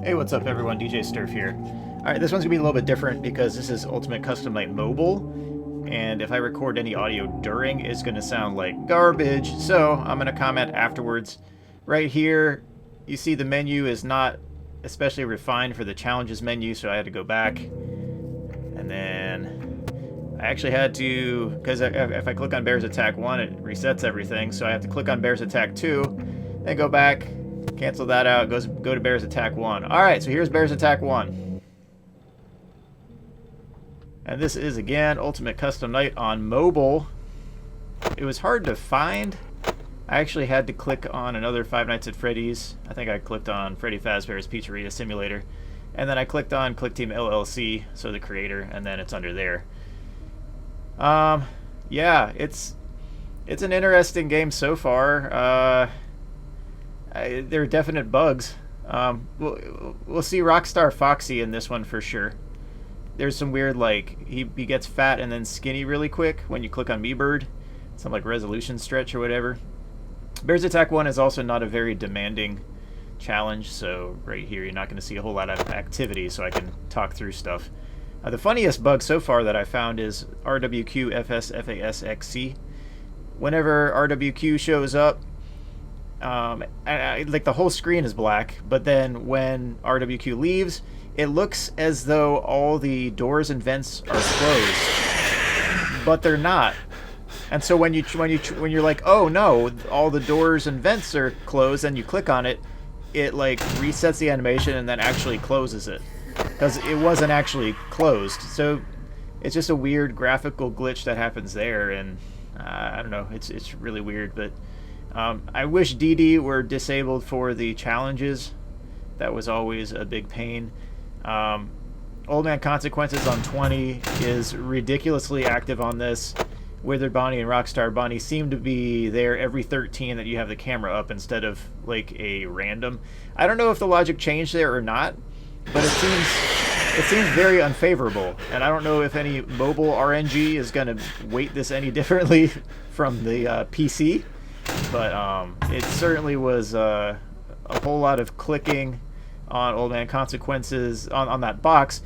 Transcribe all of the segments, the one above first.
Hey, what's up everyone, DJ Sturf here. Alright, this one's gonna be a little bit different because this is Ultimate Custom Night Mobile, and if I record any audio during, it's gonna sound like garbage, so I'm gonna comment afterwards. Right here, you see the menu is not especially refined for the challenges menu, so I had to go back. And then I actually had to, because if I click on Bears Attack 1, it resets everything, so I have to click on Bears Attack 2, then go back, cancel that out, go to Bears Attack 1. Alright, so here's Bears Attack 1. And this is, again, Ultimate Custom Night on mobile. It was hard to find. I actually had to click on another Five Nights at Freddy's. I think I clicked on Freddy Fazbear's Pizzeria Simulator. And then I clicked on Clickteam LLC, so the creator, and then it's under there. Yeah, it's an interesting game so far. There are definite bugs. We'll see Rockstar Foxy in this one for sure. There's some weird, like, he gets fat and then skinny really quick when you click on MeBird. Some, like, resolution stretch or whatever. Bears Attack 1 is also not a very demanding challenge, so right here you're not going to see a whole lot of activity, so I can talk through stuff. The funniest bug so far that I found is RWQFSFASXC. Whenever RWQ shows up, like the whole screen is black, but then when RWQ leaves, it looks as though all the doors and vents are closed, but they're not. And so when you're like, oh no, all the doors and vents are closed, and you click on it, it like resets the animation and then actually closes it, because it wasn't actually closed. So it's just a weird graphical glitch that happens there, and I don't know, it's really weird. But I wish DD were disabled for the challenges. That was always a big pain. Old Man Consequences on 20 is ridiculously active on this. Withered Bonnie and Rockstar Bonnie seem to be there every 13 that you have the camera up instead of like a random. I don't know if the logic changed there or not, but it seems very unfavorable, and I don't know if any mobile RNG is going to weight this any differently from the PC. But it certainly was a whole lot of clicking on Old Man Consequences on that box.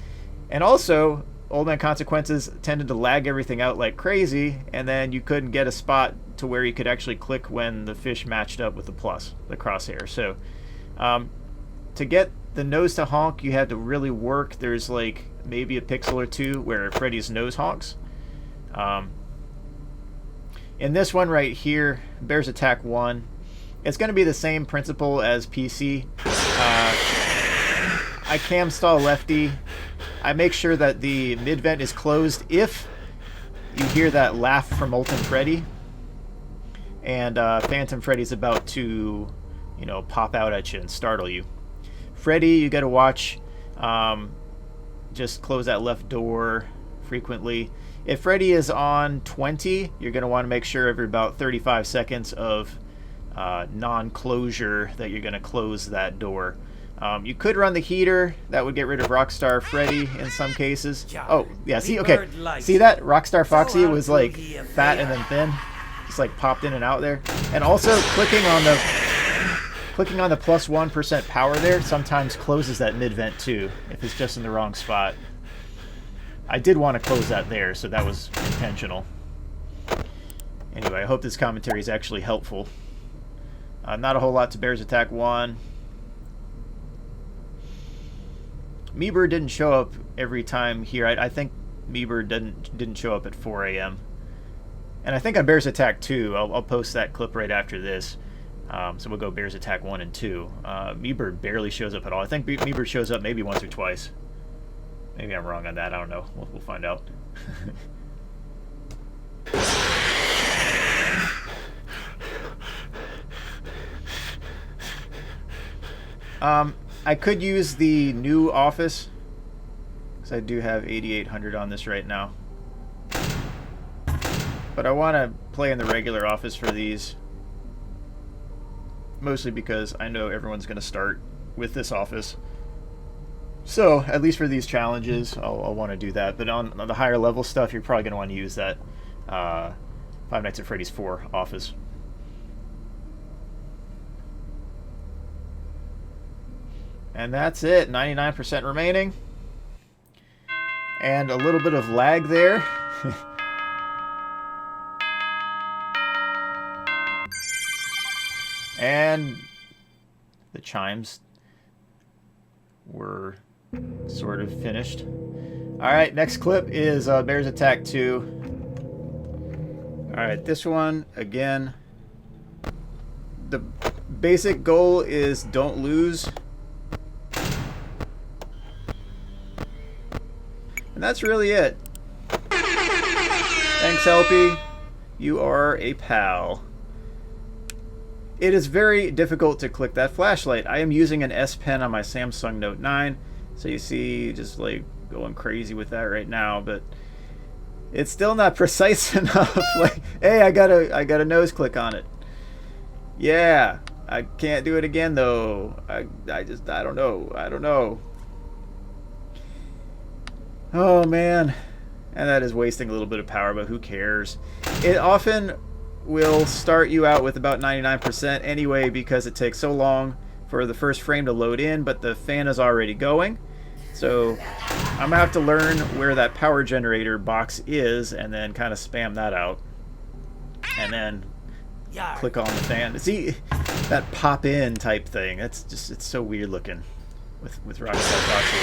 And also, Old Man Consequences tended to lag everything out like crazy, and then you couldn't get a spot to where you could actually click when the fish matched up with the crosshair. So to get the nose to honk, you had to really work. There's like maybe a pixel or two where Freddy's nose honks. In this one right here, Bears Attack 1, it's going to be the same principle as PC. I cam stall lefty. I make sure that the mid vent is closed if you hear that laugh from Molten Freddy, and Phantom Freddy's about to, you know, pop out at you and startle you. Freddy, you got to watch. Just close that left door frequently. If Freddy is on 20, you're going to want to make sure every about 35 seconds of non-closure that you're going to close that door. You could run the heater. That would get rid of Rockstar Freddy in some cases. Oh, yeah, see, okay. See that? Rockstar Foxy was like fat and then thin. Just like popped in and out there. And also clicking on the plus 1% power there sometimes closes that mid-vent too, if it's just in the wrong spot. I did want to close that there, so that was intentional. Anyway, I hope this commentary is actually helpful. Not a whole lot to Bears Attack 1. MeBird didn't show up every time here. I think MeBird didn't show up at 4 a.m. And I think on Bears Attack 2, I'll post that clip right after this. So we'll go Bears Attack 1 and 2. MeBird barely shows up at all. I think MeBird shows up maybe once or twice. Maybe I'm wrong on that. I don't know. We'll find out. I could use the new office, because I do have 8800 on this right now. But I want to play in the regular office for these. Mostly because I know everyone's going to start with this office. So, at least for these challenges, I'll want to do that. But on the higher level stuff, you're probably going to want to use that Five Nights at Freddy's 4 office. And that's it. 99% remaining. And a little bit of lag there. And the chimes were sort of finished. Alright, next clip is Bears Attack 2. Alright, this one, again, the basic goal is don't lose. And that's really it. Thanks, Helpy. You are a pal. It is very difficult to click that flashlight. I am using an S Pen on my Samsung Note 9, so you see just like going crazy with that right now, but it's still not precise enough. Like, hey, I got a nose click on it. Yeah, I can't do it again though. I don't know. Oh man, and that is wasting a little bit of power, but who cares? It often will start you out with about 99% anyway because it takes so long for the first frame to load in, but the fan is already going. So I'm gonna have to learn where that power generator box is and then kind of spam that out and then click on the fan. See that pop in type thing, that's just, it's so weird looking with Rockstar boxes.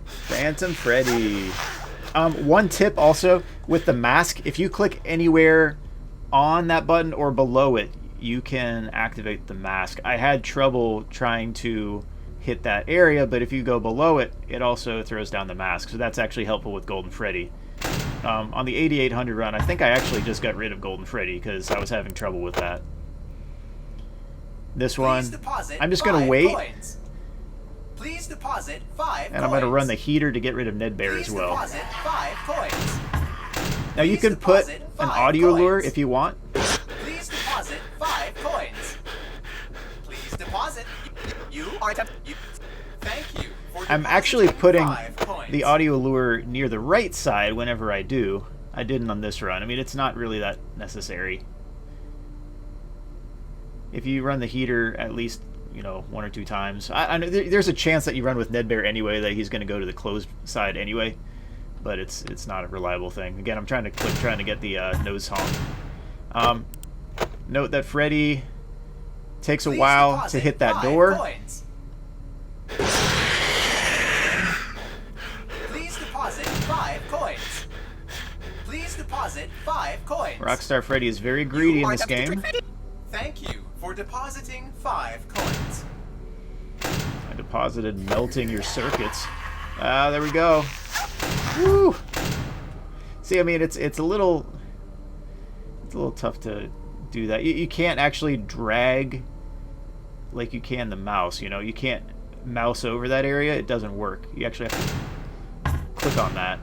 Phantom Freddy. One tip also with the mask, if you click anywhere on that button or below it, you can activate the mask. I had trouble trying to hit that area, but if you go below it, it also throws down the mask. So that's actually helpful with Golden Freddy. On the 8800 run, I think I actually just got rid of Golden Freddy because I was having trouble with that. This one, I'm just going to wait. Please deposit 5 and I'm going to run the heater to get rid of Ned Bear as well. Deposit 5 coins. Now you can put an audio lure if you want. Please deposit 5 coins. Please deposit. You are thank you for I'm actually putting the audio lure near the right side whenever I do. I didn't on this run. I mean, it's not really that necessary. If you run the heater at least, you know, 1 or 2 times. I know there's a chance that you run with Ned Bear anyway, that he's going to go to the closed side anyway, but it's not a reliable thing. Again, I'm trying to get the nose honk. Note that Freddy takes a while to hit that door. Please deposit 5 coins. Please deposit 5 coins. Rockstar Freddy is very greedy in this game. Thank you for depositing 5 coins. I deposited melting your circuits. Ah, there we go. Woo! See, I mean, it's a little tough to do that. You can't actually drag like you can the mouse. You know, you can't mouse over that area. It doesn't work. You actually have to click on that,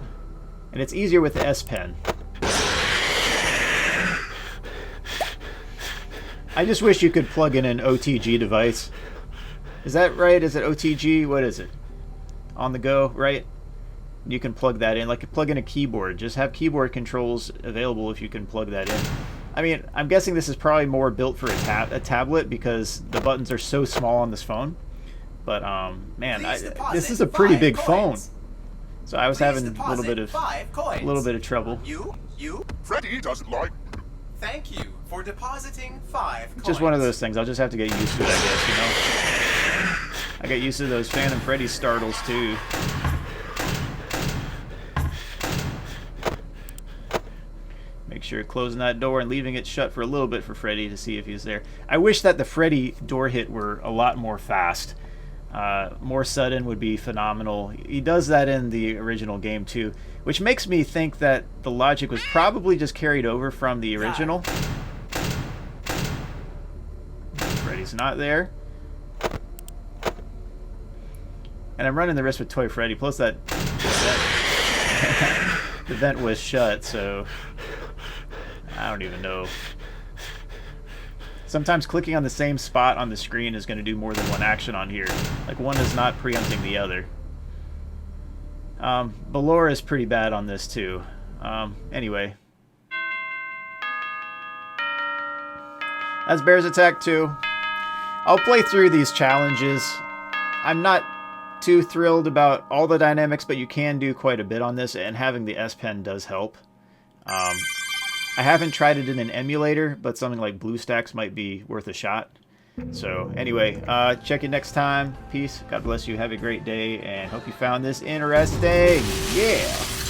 and it's easier with the S Pen. I just wish you could plug in an OTG device. Is that right? Is it OTG? What is it? On the go, right? You can plug that in. Like you plug in a keyboard. Just have keyboard controls available if you can plug that in. I mean, I'm guessing this is probably more built for a tablet because the buttons are so small on this phone. But, man, this is a pretty big phone. So I was having a little bit of trouble. Freddy doesn't like. Thank you for depositing 5 coins. Just one of those things. I'll just have to get used to it, I guess, you know. I got used to those Phantom Freddy startles too. Make sure you're closing that door and leaving it shut for a little bit for Freddy to see if he's there. I wish that the Freddy door hit were a lot more fast. More sudden would be phenomenal. He does that in the original game too, which makes me think that the logic was probably just carried over from the original. Freddy's not there. And I'm running the risk with Toy Freddy, plus that the vent was shut, so I don't even know. Sometimes clicking on the same spot on the screen is going to do more than one action on here. Like, one is not preempting the other. Ballora is pretty bad on this, too. Anyway. That's Bears Attack 2. I'll play through these challenges. I'm not too thrilled about all the dynamics, but you can do quite a bit on this, and having the S Pen does help. I haven't tried it in an emulator, but something like BlueStacks might be worth a shot. So anyway, check you next time. Peace. God bless you. Have a great day, and hope you found this interesting. Yeah.